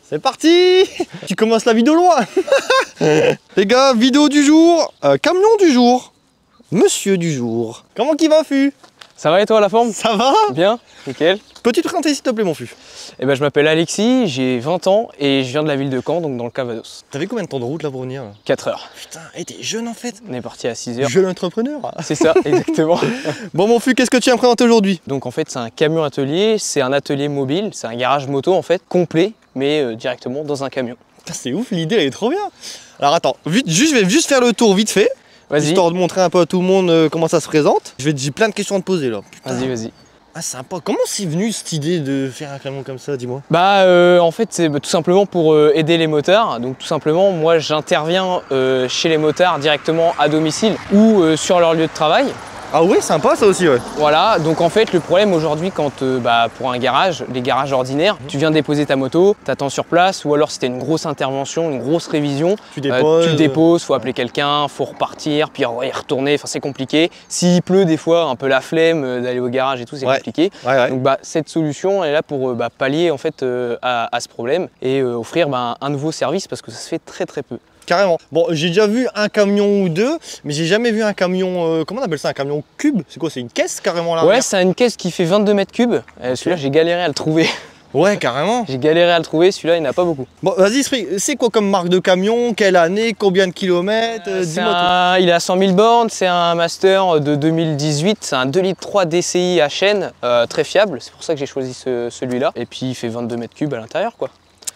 C'est parti. Tu commences la vidéo loin. Les gars, vidéo du jour, camion du jour, monsieur du jour. Comment qu'il va, Fu? Ça va et toi, la forme? Ça va? Bien, nickel. Peux-tu te présenter s'il te plaît, mon Fu? Eh ben, je m'appelle Alexis, j'ai 20 ans et je viens de la ville de Caen, donc dans le Calvados. T'avais combien de temps de route là pour venir là? 4 heures. Putain, t'es jeune en fait. On est parti à 6 heures. Jeune entrepreneur. C'est ça, exactement. Bon, mon Fu, qu'est-ce que tu as présenté aujourd'hui? Donc en fait, c'est un camion atelier, c'est un atelier mobile, c'est un garage moto en fait, complet, mais directement dans un camion. C'est ouf, l'idée elle est trop bien. Alors attends, je vais juste faire le tour vite fait. Vas-y. Histoire de montrer un peu à tout le monde comment ça se présente. J'ai plein de questions à te poser là. Vas-y. Ah sympa, comment c'est venu cette idée de faire un camion comme ça, dis-moi? Bah en fait c'est tout simplement pour aider les motards. Donc tout simplement moi j'interviens chez les motards directement à domicile ou sur leur lieu de travail. Ah ouais, sympa ça aussi, ouais. Voilà, donc en fait le problème aujourd'hui quand pour un garage, les garages ordinaires, tu viens déposer ta moto, t'attends sur place, ou alors si t'as une grosse intervention, une grosse révision, tu le déposes, faut appeler quelqu'un, faut repartir, puis y retourner, enfin c'est compliqué. S'il pleut des fois, un peu la flemme d'aller au garage et tout, c'est compliqué. Ouais. Donc cette solution elle est là pour pallier en fait à ce problème et offrir un nouveau service parce que ça se fait très peu. Carrément. Bon, j'ai déjà vu un camion ou deux, mais j'ai jamais vu un camion, comment on appelle ça, un camion cube? C'est quoi, c'est une caisse carrément là? Ouais, c'est une caisse qui fait 22 mètres cubes. Celui-là, j'ai galéré à le trouver. Ouais, carrément. J'ai galéré à le trouver, celui-là, il n'y en a pas beaucoup. Bon, vas-y, c'est quoi comme marque de camion? Quelle année? Combien de kilomètres? Dis-moi tout. Il a 100 000 bornes, c'est un Master de 2018, c'est un 2,3 litres DCI à chaîne, très fiable. C'est pour ça que j'ai choisi celui-là. Et puis, il fait 22 mètres cubes à l'intérieur, quoi.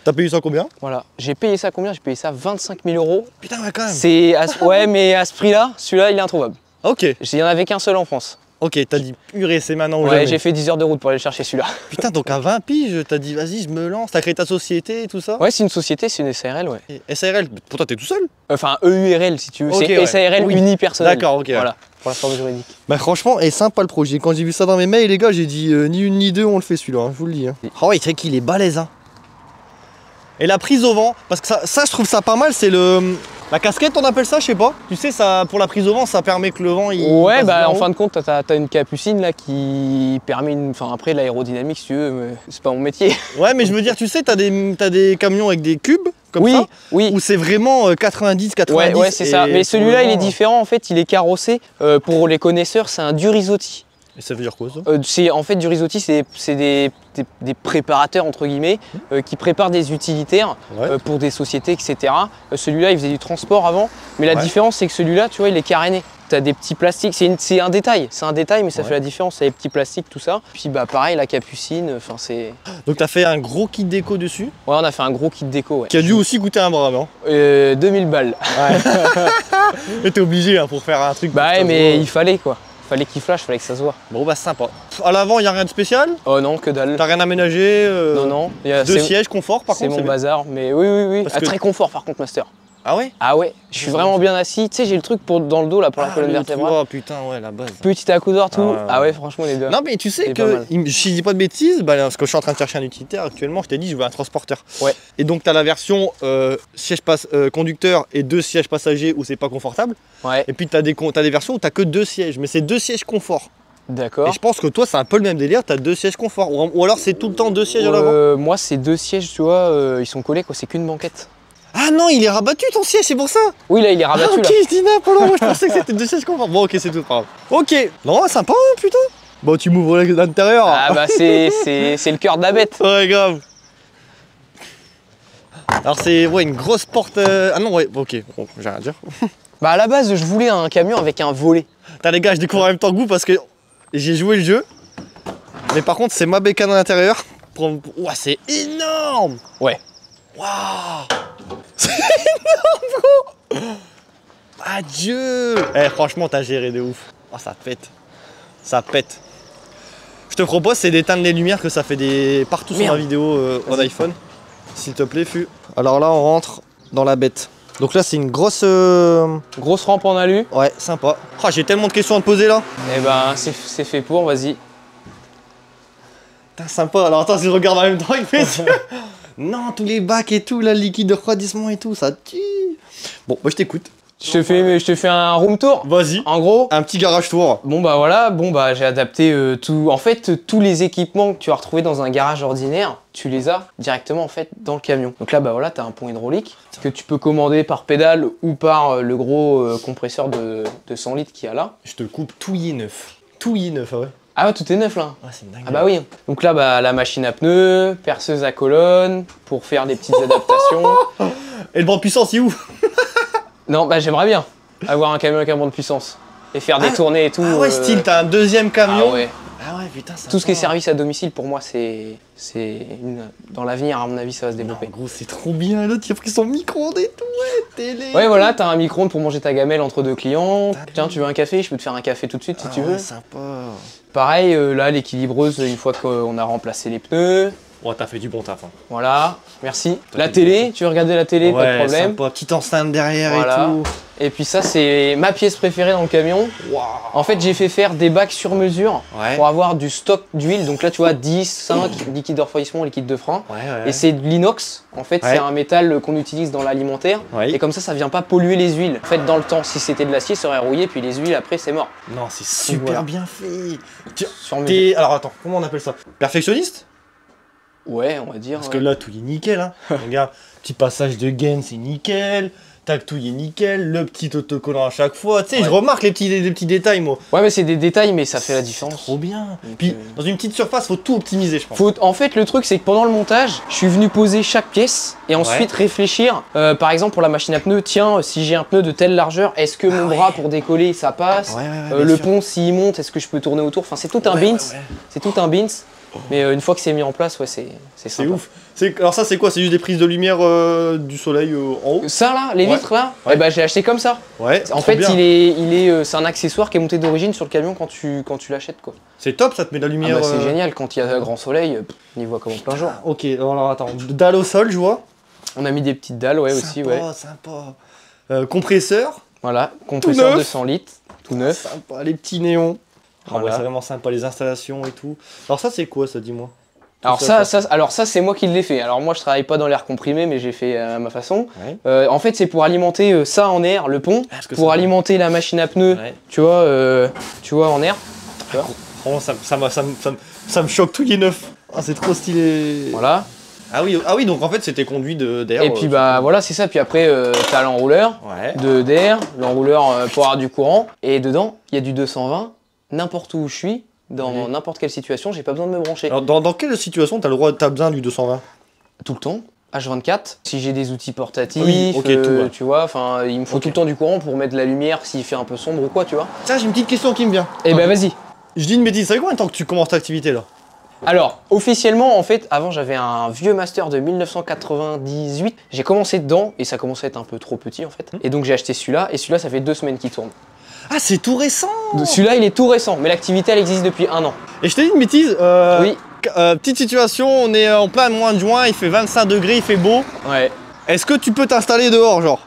T'as payé ça combien? Voilà, j'ai payé ça combien? J'ai payé ça 25 000 €. Putain, ouais, quand même. Ouais, mais à ce prix-là, celui-là, il est introuvable. Ok. Il n'y en avait qu'un seul en France. Ok, t'as dit purée, c'est maintenant ou ouais, jamais. J'ai fait 10 heures de route pour aller chercher celui-là. Putain, donc à 20 piges, t'as dit vas-y, je me lance. T'as créé ta société et tout ça? Ouais, c'est une société, c'est une SARL, ouais. Et SARL, pourtant t'es tout seul? Enfin, EURL si tu veux, Okay, c'est SARL unipersonnel. D'accord, ok. Voilà, pour la forme juridique. Bah franchement, est sympa le projet. Quand j'ai vu ça dans mes mails, les gars, j'ai dit ni une ni deux, on le fait celui-là, je vous le dis. Ah ouais, c'est vrai qu'il est balèze, hein. Et la prise au vent, parce que ça je trouve ça pas mal, c'est la casquette, on appelle ça, je sais pas. Tu sais, ça, pour la prise au vent, ça permet que le vent il ouais, bah en fin de compte, t'as une capucine là qui permet enfin après l'aérodynamique si tu veux, mais c'est pas mon métier. Ouais, mais je veux dire, tu sais, t'as des camions avec des cubes comme ça, où c'est vraiment 90-90. Ouais, c'est ça. Mais celui-là, il est différent, en fait, il est carrossé. Pour les connaisseurs, c'est un Durizotti. Et ça veut dire quoi ça? En fait, Durizotti, c'est des préparateurs, entre guillemets, qui préparent des utilitaires pour des sociétés, etc. Celui-là, il faisait du transport avant, mais la différence, c'est que celui-là, tu vois, il est caréné. Tu as des petits plastiques, c'est un détail, mais ça fait la différence, c'est les petits plastiques, tout ça. Puis bah pareil, la capucine, enfin c'est... Donc tu as fait un gros kit déco dessus? Ouais, on a fait un gros kit déco, ouais. Qui a dû aussi coûter un bras, non? 2000 balles. Ouais. Mais t'es obligé hein, pour faire un truc. Bah ouais, mais il fallait quoi. Fallait qu'il flash, fallait que ça se voit. Bon bah sympa. À l'avant, il n'y a rien de spécial? Oh non, que dalle. T'as rien aménagé? Non. Deux sièges, confort par contre? C'est mon bazar, mais oui. Très confort par contre, Master. Ah ouais? Ah ouais, je suis vraiment bien assis. Tu sais, j'ai le truc dans le dos là pour la colonne vertébrale. Oh putain, ouais, la base. Petit accoudoir, tout. Ah ouais, franchement, les deux. Non, mais tu sais que, si je dis pas de bêtises, parce que je suis en train de chercher un utilitaire actuellement, je t'ai dit, je veux un transporteur. Ouais. Et donc, t'as la version siège conducteur et 2 sièges passagers où c'est pas confortable. Ouais. Et puis, t'as des versions où t'as que 2 sièges, mais c'est 2 sièges confort. D'accord. Et je pense que toi, c'est un peu le même délire, t'as 2 sièges confort. Ou alors, c'est tout le temps 2 sièges à l'avant? Moi, c'est 2 sièges, tu vois, ils sont collés, quoi. C'est qu'une banquette. Ah non, il est rabattu ton siège, c'est pour ça? Oui, là, il est rabattu. Ok, je dis n'importe quoi, moi je pensais que c'était 2 sièges confort. Bon, ok, c'est tout, pas grave. Ok, non, sympa, hein, putain. Bon, tu m'ouvres l'intérieur. Ah bah, c'est le cœur de la bête. Ouais, grave. Alors, c'est une grosse porte. Ah non, ouais, ok, bon, j'ai rien à dire. Bah, à la base, je voulais un camion avec un volet. T'as les gars, je découvre en même temps que vous parce que j'ai joué le jeu. Mais par contre, c'est ma bécane à l'intérieur. Ouah, c'est énorme. Ouais. Waouh. C'est énorme, gros. Adieu. Eh, franchement, t'as géré de ouf. Oh, ça pète. Ça pète. Je te propose, c'est d'éteindre les lumières que ça fait partout sur la vidéo en iPhone. S'il te plaît, Fu. Alors là, on rentre dans la bête. Donc là, c'est une grosse... Grosse rampe en alu. Ouais, sympa. Oh, j'ai tellement de questions à te poser là. Eh ben, c'est fait pour, vas-y. Putain, sympa. Alors attends, si je regarde en même temps, il fait ça. Non, tous les bacs et tout, là, le liquide de refroidissement et tout, ça tue. Bon, moi je t'écoute. Je te fais un room tour. Vas-y. En gros, Un petit garage tour. bon bah voilà, j'ai adapté tout. En fait, tous les équipements que tu vas retrouver dans un garage ordinaire, tu les as directement en fait dans le camion. Donc là bah voilà, t'as un pont hydraulique que tu peux commander par pédale ou par le gros compresseur de 100 litres qu'il y a là. Je te le coupe, tout y est neuf. Tout y est neuf, ah ouais. Ah ouais, tout est neuf là. Ouais, c'est dingue. Ah bah oui. Donc là bah la machine à pneus, perceuse à colonne pour faire des petites adaptations. Et le banc de puissance, il est où? Non bah j'aimerais bien avoir un camion avec un banc de puissance et faire des tournées et tout. Ah ouais, style, t'as un deuxième camion. Ah ouais. Ah ouais, putain, ça. Tout ce qui est service à domicile, pour moi, dans l'avenir, à mon avis, ça va se développer. Gros, c'est trop bien. L'autre, il a pris son micro-ondes et tout, ouais, télé. Ouais, voilà, t'as un micro-ondes pour manger ta gamelle entre deux clients. Tiens, tu veux un café? Je peux te faire un café tout de suite si tu veux. Sympa. Pareil, là, l'équilibreuse, une fois qu'on a remplacé les pneus. Ouais, t'as fait du bon taf. Hein. Voilà, merci. T'as La fait télé, tu veux regarder la télé, pas de problème. Sympa. Petite enceinte derrière Voilà. et tout. Et puis ça, c'est ma pièce préférée dans le camion. Wow. En fait, j'ai fait faire des bacs sur mesure pour avoir du stock d'huile. Donc là, tu vois, 10, 5, liquide de refroidissement, liquide de frein. Ouais. Et c'est de l'inox. En fait, c'est un métal qu'on utilise dans l'alimentaire. Ouais. Et comme ça vient pas polluer les huiles. En fait, dans le temps, si c'était de l'acier, ça aurait rouillé. Puis les huiles, après, c'est mort. Non, c'est super voilà. bien fait. Sur mesure. Alors attends, comment on appelle ça? Perfectionniste? Ouais, on va dire. Parce que là, tout est nickel. Hein. Regarde, petit passage de gaine, c'est nickel. Tac, tout est nickel. Le petit autocollant à chaque fois. Tu sais, je remarque les petits détails, moi. Ouais, mais c'est des détails, mais ça fait la différence. Trop bien. Donc, Puis, dans une petite surface, faut tout optimiser, je pense. En fait, le truc, c'est que pendant le montage, je suis venu poser chaque pièce et ensuite réfléchir. Par exemple, pour la machine à pneus, tiens, si j'ai un pneu de telle largeur, est-ce que mon bras pour décoller, ça passe? Le pont, s'il monte, est-ce que je peux tourner autour? Enfin, c'est tout un beans. C'est tout un beans. Mais une fois que c'est mis en place, ouais, c'est sympa. C'est ouf. Alors ça, c'est quoi? C'est juste des prises de lumière du soleil en haut? Ça là, les vitres là, eh ben, j'ai acheté comme ça. Ouais. En fait, c'est un accessoire qui est monté d'origine sur le camion quand tu l'achètes quoi. C'est top, ça te met de la lumière. C'est génial quand il y a grand soleil, on y voit comme en plein jour. Ok, alors attends, dalle au sol, je vois. On a mis des petites dalles, ouais, sympa, aussi, ouais. Sympa. Compresseur. Voilà, compresseur de 100 litres, tout neuf. Sympa, les petits néons. Voilà. Ouais, c'est vraiment sympa, les installations et tout. Alors ça, c'est quoi, ça, dis-moi? Alors ça c'est moi qui l'ai fait. Alors moi je travaille pas dans l'air comprimé mais j'ai fait à ma façon. Ouais. En fait c'est pour alimenter ça en air, le pont, pour alimenter la machine à pneus, tu vois en air. Vraiment ça me choque, tout y est neuf. Ah, c'est trop stylé. Voilà. Ah oui, donc en fait c'était conduit d'air. Et puis bah voilà c'est ça, puis après t'as l'enrouleur d'air, l'enrouleur pour avoir du courant. Et dedans il y a du 220, n'importe où je suis. Dans n'importe quelle situation, j'ai pas besoin de me brancher. Alors dans quelle situation t'as besoin du 220? Tout le temps, H24. Si j'ai des outils portatifs, tu vois, enfin, il me faut tout le temps du courant pour mettre de la lumière s'il fait un peu sombre ou quoi, tu vois. Tiens, j'ai une petite question qui me vient. Eh ben vas-y. Je dis une bêtise, ça fait combien de temps que tu commences ta activité là? Alors, officiellement, en fait, avant j'avais un vieux master de 1998. J'ai commencé dedans et ça commençait à être un peu trop petit en fait. Et donc j'ai acheté celui-là et celui-là ça fait 2 semaines qu'il tourne. Ah, c'est tout récent! Celui-là, il est tout récent, mais l'activité, elle existe depuis 1 an. Et je t'ai dit une bêtise, oui. Petite situation, on est en plein mois de juin, il fait 25 degrés, il fait beau. Ouais. Est-ce que tu peux t'installer dehors, genre?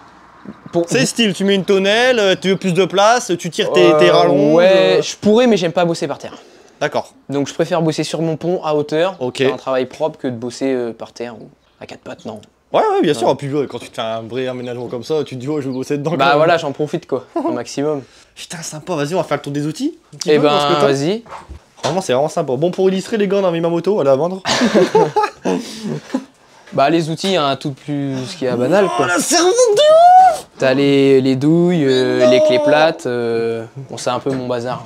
C'est style, tu mets une tonnelle, tu veux plus de place, tu tires tes rallonges. Ouais, je pourrais, mais j'aime pas bosser par terre. D'accord. Donc je préfère bosser sur mon pont à hauteur, Ok. faire un travail propre que de bosser par terre ou à 4 pattes, non. Ouais, bien sûr. Et puis quand tu te fais un vrai aménagement comme ça, tu te dis, oh, je vais bosser dedans. Bah voilà, j'en profite quoi, au maximum. Putain, sympa, vas-y, on va faire le tour des outils. Eh ben, vas-y. Franchement, c'est vraiment sympa. Bon, pour illustrer les gars, on a mis ma moto, elle est à vendre. Bah, les outils, il y a un tout plus ce qui est banal quoi. Oh, la servante de ouf! T'as les douilles, les clés plates, bon, c'est un peu mon bazar.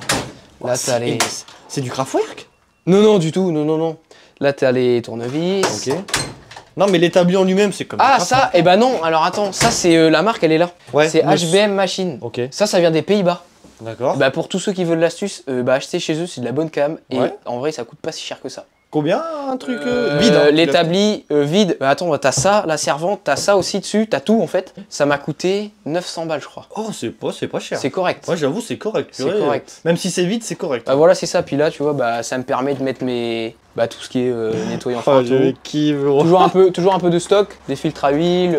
Là, t'as les. C'est du Kraftwerk? Non, du tout, non. Là, t'as les tournevis. Ok. Non, mais l'établi en lui-même, c'est comme ça, eh ben non, alors attends, ça c'est la marque, elle est là. Ouais, c'est HBM Machine. Ok. Ça vient des Pays-Bas. D'accord. Bah pour tous ceux qui veulent l'astuce, achetez chez eux, c'est de la bonne cam. Et en vrai, ça coûte pas si cher que ça. Combien un truc vide hein, l'établi vide. Attends, t'as ça, la servante, t'as ça aussi dessus, t'as tout en fait. Ça m'a coûté 900 balles, je crois. Oh, c'est pas cher. C'est correct. Ouais, j'avoue, c'est correct. C'est correct. Même si c'est vide, c'est correct. Bah voilà, c'est ça. Puis là, tu vois, bah ça me permet de mettre mes Bah tout ce qui est nettoyant Oh, frein, je tout. kiffe. Toujours un peu de stock, des filtres à huile,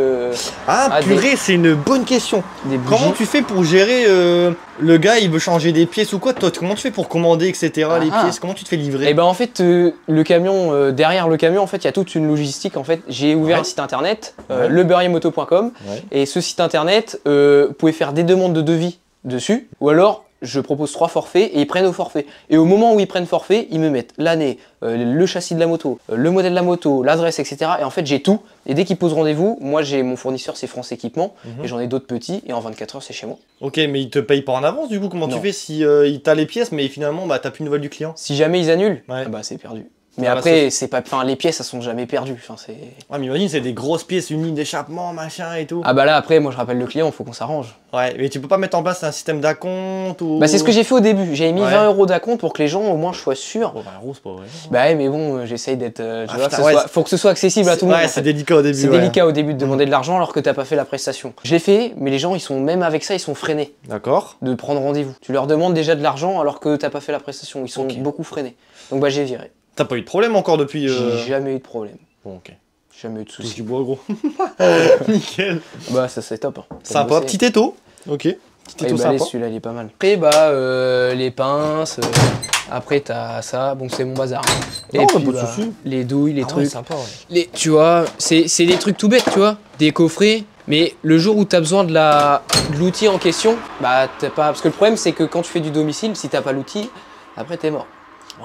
Purée, c'est une bonne question. des bougies. Comment tu fais pour gérer le gars, il veut changer des pièces ou quoi? Toi, comment tu fais pour commander, etc. les pièces? Comment tu te fais livrer? Et ben en fait, le camion, derrière le camion, en fait, il y a toute une logistique. En fait, j'ai ouvert un site internet, lebeurriermoto.com, et ce site internet, vous pouvez faire des demandes de devis dessus, ou alors je propose 3 forfaits et ils prennent au forfait. Et au moment où ils prennent forfait, ils me mettent l'année, le châssis de la moto, le modèle de la moto, l'adresse, etc. Et en fait, j'ai tout. Et dès qu'ils posent rendez-vous, moi, j'ai mon fournisseur, c'est France Équipement, et j'en ai d'autres petits, et en 24 heures, c'est chez moi. Ok, mais ils te payent pas en avance du coup? Comment tu fais si il t'a les pièces, mais finalement, bah, t'as plus de nouvelles du client? Si jamais ils annulent, Ouais. bah c'est perdu. Mais après, c'est pas, enfin, les pièces, elles sont jamais perdues. Enfin, c'est. Ouais, mais imagine, c'est des grosses pièces, une ligne d'échappement, machin et tout. Ah bah là, après, moi, je rappelle le client, faut qu'on s'arrange. Ouais, mais tu peux pas mettre en place un système d'acompte ou. Bah c'est ce que j'ai fait au début. J'avais mis Ouais. 20 € d'acompte pour que les gens, au moins, je sois sûr. Bon, bah, gros, c'est pas vrai. Bah ouais, mais bon, j'essaye d'être. Tu vois, putain, que ce ouais, soit- faut que ce soit accessible à tout le monde. Ouais, en c'est fait. délicat au début. C'est ouais. délicat au début de demander de l'argent alors que t'as pas fait la prestation. Je l'ai fait, mais les gens, ils sont même avec ça, ils sont freinés D'accord. de prendre rendez-vous. Tu leur demandes déjà de l'argent alors que t'as pas fait la prestation. Ils sont Ok. beaucoup freinés. Donc bah j'ai viré. T'as pas eu de problème encore depuis. J'ai jamais eu de problème. Bon, ok. Jamais eu de Touche soucis. du bois, gros. Nickel. Bah ça c'est top. Hein, pour Sympa. bosser. Petit étau. Ok. Petit Et étau bah, sympa. celui-là il est pas mal. Après bah les pinces, après t'as ça, bon c'est mon bazar. Non, Et pas puis de bah, soucis. les douilles, les Ah ouais, trucs. sympa, ouais. Tu vois, c'est des trucs tout bêtes, tu vois, des coffrets. Mais le jour où tu as besoin de l'outil en question, bah t'as pas. Parce que le problème c'est que quand tu fais du domicile, si t'as pas l'outil, après t'es mort.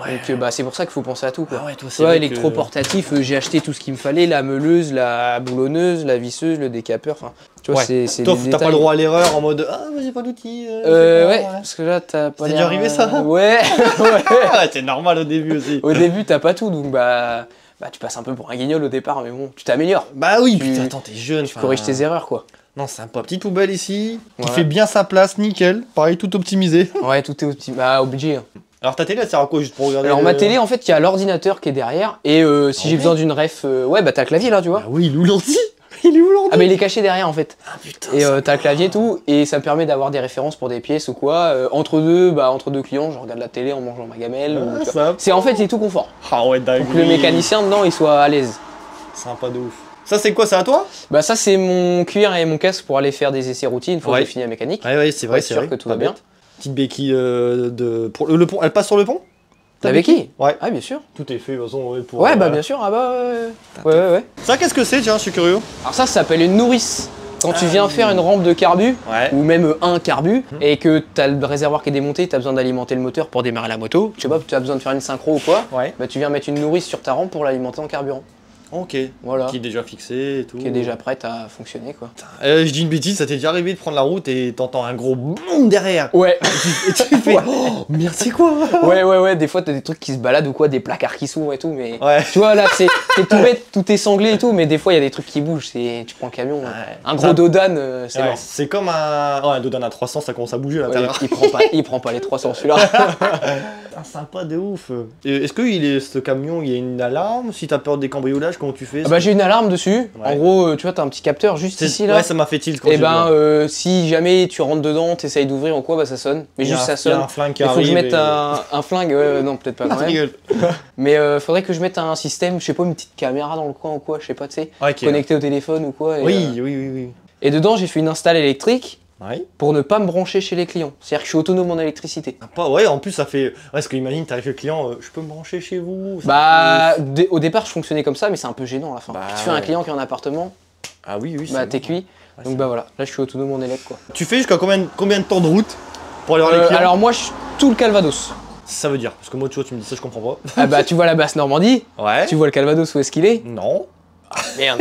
Ouais. Donc bah, c'est pour ça qu'il faut penser à tout quoi. Ah ouais, toi, c'est Tu vois, vrai électroportatif, j'ai acheté tout ce qu'il me fallait, la meuleuse, la boulonneuse, la visseuse, le décapeur, enfin. Tu vois, Ouais. c'est Toi, des t'as pas détails. le droit à l'erreur en mode ah, mais j'ai pas d'outil. Ouais, parce que là t'as pas C'est l'air, déjà arrivé, ça Ouais, ouais. Ah, c'est normal au début aussi. Au début t'as pas tout, donc bah tu passes un peu pour un guignol au départ, mais bon, tu t'améliores. Bah oui, Tu- putain, attends, t'es jeune. Tu corriges tes erreurs quoi. Non, sympa. Petite poubelle ici, qui Ouais. fait bien sa place, nickel. Pareil, tout optimisé. Ouais, tout est optimisé. Bah, obligé. Hein. Alors ta télé, elle sert à quoi juste pour regarder Alors, le- ma télé, en fait, il y a l'ordinateur qui est derrière. Et si Ah j'ai ouais. besoin d'une ref, ouais, bah, t'as le clavier là, tu vois. Ah oui, il est où l'ordi? Il est où l'ordi? Ah, bah, il est caché derrière en fait. Ah putain. Et t'as le clavier et tout. Et ça me permet d'avoir des références pour des pièces ou quoi. Entre deux clients, je regarde la télé en mangeant ma gamelle. ou, tu vois. ça. C'est en fait, c'est tout confort. Ah ouais, dingue. Pour que le mécanicien dedans, il soit à l'aise. Sympa de ouf. Ça, c'est quoi? C'est à toi? Bah, ça, c'est mon cuir et mon casque pour aller faire des essais routines une fois Ouais. que j'ai fini la mécanique. Ouais, c'est Pour vrai, être c'est sûr vrai. que tout Pas va bien. bête. Petite béquille de. Pour le pont, elle passe sur le pont? La béquille? Ouais. Ah, bien sûr. Tout est fait, de toute façon, ouais, pour. Ouais, bah, bien sûr. Ah, bah, ouais. Ça, qu'est-ce que c'est? Tiens, je suis curieux. Alors ça s'appelle une nourrice. Quand tu viens faire une rampe de carbu, Ouais. ou même un carbu, et que tu as le réservoir qui est démonté, tu as besoin d'alimenter le moteur pour démarrer la moto, je sais pas, tu as besoin de faire une synchro ou quoi, Ouais. bah tu viens mettre une nourrice sur ta rampe pour l'alimenter en carburant. Ok. Voilà. Qui est déjà fixé et tout. Qui est déjà prête à fonctionner quoi. Je dis une bêtise, ça t'est déjà arrivé de prendre la route et t'entends un gros boum derrière. Ouais. Et tu fais oh merde, c'est quoi? ouais, des fois t'as des trucs qui se baladent ou quoi, des placards qui s'ouvrent et tout, mais Ouais. tu vois là c'est tout bête, tout est sanglé et tout, mais des fois il y a des trucs qui bougent, tu prends le camion, un gros Ça- dodane, c'est Ouais, mort. c'est comme un Dodan à 300, ça commence à bouger à Ouais, l'intérieur. il prend pas les 300 celui-là. Putain, sympa de ouf. Est-ce que ce camion, il y a une alarme? Si t'as peur des cambriolages, comment tu fais? Ah bah j'ai une alarme dessus. Ouais. En gros, tu vois, t'as un petit capteur juste ici là. Ouais, ça m'a fait tilt quand Et j'ai ben, vu. si jamais tu rentres dedans, t'essayes d'ouvrir ou quoi, bah ça sonne. Mais Il y a juste un- ça il y a sonne. un flingue qui Il faut que je arrive mette et- un flingue. Non, peut-être pas Ah, quand je même. rigole. Mais faudrait que je mette un système, je sais pas, une petite caméra dans le coin ou quoi, je sais pas, tu sais, Ok. connecté au téléphone ou quoi. Et, Oui. et dedans, j'ai fait une install électrique Ouais. pour ne pas me brancher chez les clients. C'est-à-dire que je suis autonome en électricité. Ouais, en plus ça fait. Ouais, parce que imagine, t'arrives chez le client, je peux me brancher chez vous? Ça Bah, peut- au départ, je fonctionnais comme ça, mais c'est un peu gênant à la fin. Bah, tu fais un ouais. client qui est en appartement, Ah oui, bah c'est t'es bon. cuit. Ouais, Donc c'est bah voilà, là je suis autonome en élec quoi. Tu fais jusqu'à combien de temps de route pour aller voir les clients? Alors moi, tout le Calvados. Ça veut dire, parce que moi, tu vois, tu me dis ça, je comprends pas. Ah bah tu vois la basse Normandie, Ouais. tu vois le Calvados où est-ce qu'il est. Non. Merde.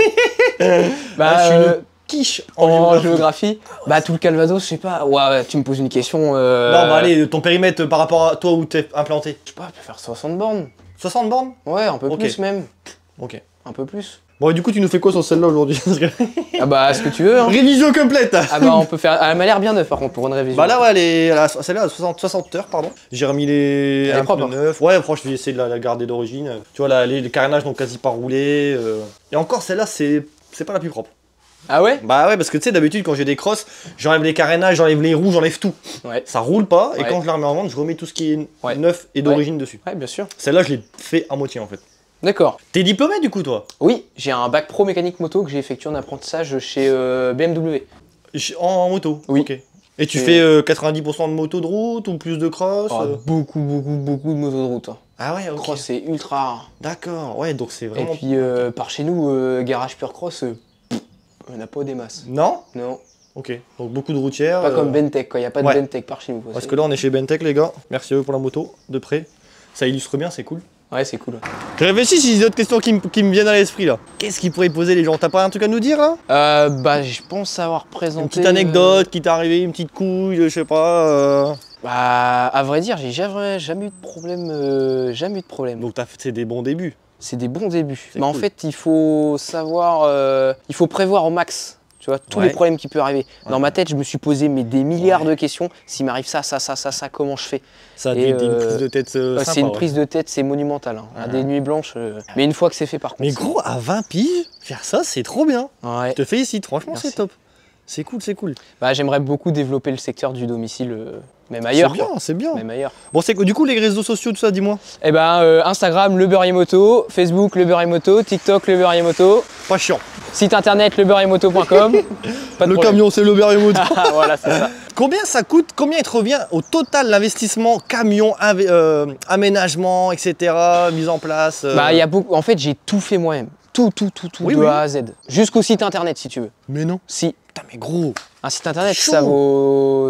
Ah, je suis une quiche en géographie. Bah tout le Calvados, je sais pas. Ouais, tu me poses une question. Non, bah allez, ton périmètre par rapport à toi où t'es implanté. Je sais pas, je peux faire 60 bornes. 60 bornes? Ouais, un peu Ok. plus même. Ok. Un peu plus. Bon, et du coup, tu nous fais quoi sur celle-là aujourd'hui? Ah bah ce que tu veux. Hein. Révision complète. Ah bah on peut faire. Elle m'a l'air bien neuve par contre pour une révision. Bah là, ouais, celle-là à 60 heures, pardon. J'ai remis Elle est un propre, pneu neuf. Ouais, franchement, je vais essayer de la garder d'origine. Tu vois, là, les carénages n'ont quasi pas roulé. Et encore, celle-là, c'est pas la plus propre. Ah ouais? Bah ouais, parce que tu sais, d'habitude, quand j'ai des crosses, j'enlève les carénages, j'enlève les roues, j'enlève tout. Ouais. Ça roule pas, et Ouais. quand je la remets en vente, je remets tout ce qui est Ouais. neuf et d'origine dessus. Ouais, bien sûr. Celle-là, je l'ai fait à moitié en fait. D'accord. T'es diplômé du coup, toi? Oui, j'ai un bac pro mécanique moto que j'ai effectué en apprentissage chez BMW. En moto? Oui. Ok. Et tu Et- fais 90% de moto de route ou plus de cross? Oh, beaucoup de motos de route. Hein. Ah ouais, ok. Cross, c'est ultra rare. D'accord, ouais, donc c'est Et vraiment... puis, par chez nous, garage pure cross, on n'a pas des masses. Non? Non, Ok, donc beaucoup de routières. pas comme Bentec, quoi. Il n'y a pas de ouais. Bentec par chez nous. Quoi. Parce C'est- que là, on est chez Bentec, les gars. Merci à eux pour la moto, de près. Ça illustre bien, c'est cool. Ouais, c'est cool. Je réfléchis si j'ai d'autres questions qui me viennent à l'esprit là. Qu'est-ce qu'ils pourraient poser les gens? T'as pas un truc à nous dire là? Bah, je pense avoir présenté. Une petite anecdote qui t'est arrivée, une petite couille, je sais pas. Bah, à vrai dire, j'ai jamais eu de problème. Jamais eu de problème. Donc c'est des bons débuts. C'est des bons débuts. C'est Mais en cool. fait, il faut savoir, il faut prévoir au max, tu vois, tous Ouais. les problèmes qui peuvent arriver. Ouais. Dans ma tête, je me suis posé des milliards de questions. S'il m'arrive ça, comment je fais? Ça a Et, été une prise de tête sympa. C'est une ouais. prise de tête, c'est monumental. Hein. À des nuits blanches. Mais une fois que c'est fait, par contre. Mais gros, à 20 piges, faire ça, c'est trop bien. Ouais. Je te félicite, franchement, Merci. c'est top. C'est cool, c'est cool. Bah, j'aimerais beaucoup développer le secteur du domicile, même ailleurs. C'est bien, quoi. c'est bien. Même ailleurs. Bon, c'est du coup les réseaux sociaux, tout ça, dis-moi. Eh ben, Instagram, Le Beurrier Moto, Facebook, Le Beurrier Moto, TikTok, Le Beurrier Moto, Pas chiant. site internet, lebeurriermoto.com. Pas de Le problème. camion, c'est le Berry Moto. Ah, voilà, c'est ça. Combien ça coûte? Combien il te revient au total l'investissement, camion, aménagement, etc., mise en place Bah, il y a beaucoup. En fait, j'ai tout fait moi-même. Tout, Oui, de oui. A à Z. Jusqu'au site internet, si tu veux. Mais non. Si. Putain, mais gros. Un site internet, Chaud.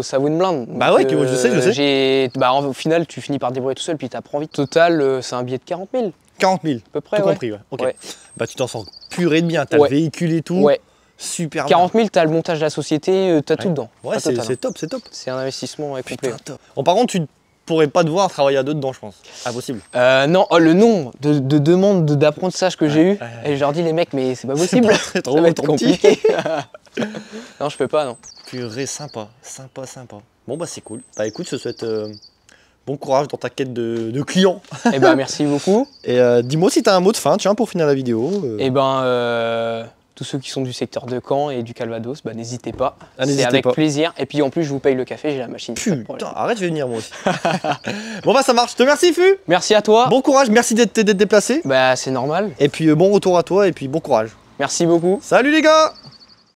ça vaut une blinde. Bah ouais, je sais. Bah, au final, tu finis par te débrouiller tout seul, puis t'apprends vite. Total, c'est un billet de 40 000, 40 000. à peu près. Tout Ouais. compris, ouais. Ok. Ouais. Bah, tu t'en sors purée de bien. T'as Ouais. le véhicule et tout. Ouais. Super 40 000, t'as le montage de la société, t'as tout dedans. bien. Ouais, Pas c'est total, hein. top, c'est top. C'est un investissement complet. Putain, top. Bon, par contre, tu pourrais pas devoir travailler à deux dedans, je pense. Impossible. Non, le nombre de demandes d'apprentissage que j'ai eu, ouais. et je leur dis, les mecs, mais c'est pas possible. C'est Ça va être trop petit. compliqué. Non, je peux pas, non. Purée, sympa. Bon, bah, c'est cool. Bah, écoute, je te souhaite bon courage dans ta quête de clients. Eh ben, merci beaucoup. Et dis-moi si t'as un mot de fin, tiens, pour finir la vidéo. Eh ben, tous ceux qui sont du secteur de Caen et du Calvados, bah, n'hésitez pas. Ah, C'est n'hésitez avec pas. plaisir. Et puis en plus, je vous paye le café, j'ai la machine. pas de problème. Putain, arrête, je vais venir moi aussi. Bon, bah, ça marche. Je te remercie, Fu. Merci à toi. Bon courage, merci d'être déplacé. Bah, c'est normal. Et puis bon retour à toi et puis bon courage. Merci beaucoup. Salut les gars!